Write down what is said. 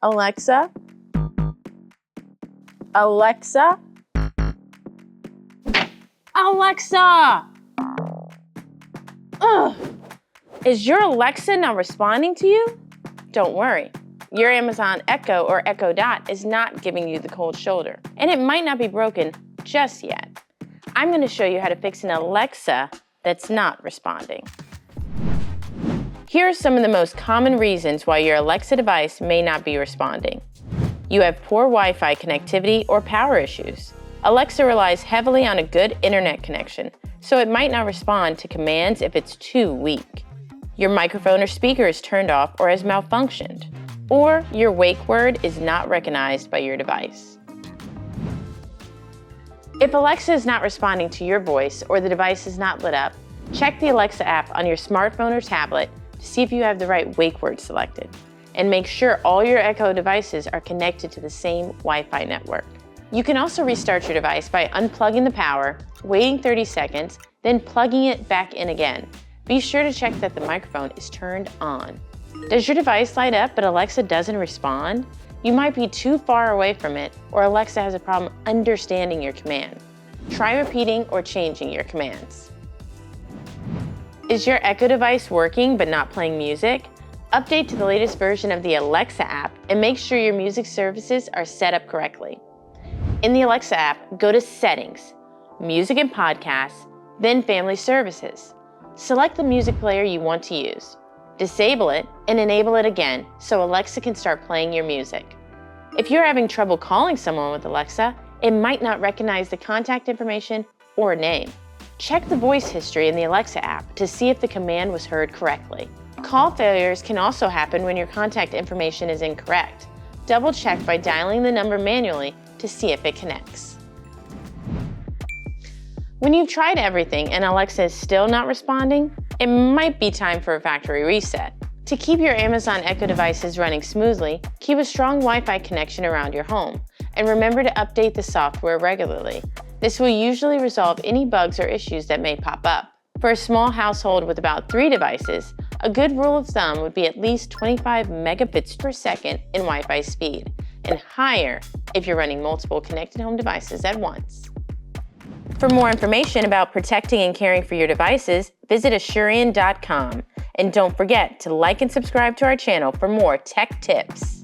Alexa? Alexa? Alexa! Ugh! Is your Alexa not responding to you? Don't worry. Your Amazon Echo or Echo Dot is not giving you the cold shoulder, and it might not be broken just yet. I'm going to show you how to fix an Alexa that's not responding. Here are some of the most common reasons why your Alexa device may not be responding. You have poor Wi-Fi connectivity or power issues. Alexa relies heavily on a good internet connection, so it might not respond to commands if it's too weak. Your microphone or speaker is turned off or has malfunctioned, or your wake word is not recognized by your device. If Alexa is not responding to your voice or the device is not lit up, check the Alexa app on your smartphone or tablet to see if you have the right wake word selected, and make sure all your Echo devices are connected to the same Wi-Fi network. You can also restart your device by unplugging the power, waiting 30 seconds, then plugging it back in again. Be sure to check that the microphone is turned on. Does your device light up but Alexa doesn't respond? You might be too far away from it, or Alexa has a problem understanding your command. Try repeating or changing your commands. Is your Echo device working but not playing music? Update to the latest version of the Alexa app and make sure your music services are set up correctly. In the Alexa app, go to Settings, Music and Podcasts, then Family Services. Select the music player you want to use. Disable it and enable it again so Alexa can start playing your music. If you're having trouble calling someone with Alexa, it might not recognize the contact information or name. Check the voice history in the Alexa app to see if the command was heard correctly. Call failures can also happen when your contact information is incorrect. Double check by dialing the number manually to see if it connects. When you've tried everything and Alexa is still not responding, it might be time for a factory reset. To keep your Amazon Echo devices running smoothly, keep a strong Wi-Fi connection around your home, and remember to update the software regularly. This will usually resolve any bugs or issues that may pop up. For a small household with about 3 devices, a good rule of thumb would be at least 25 megabits per second in Wi-Fi speed, and higher if you're running multiple connected home devices at once. For more information about protecting and caring for your devices, visit Asurion.com. And don't forget to like and subscribe to our channel for more tech tips.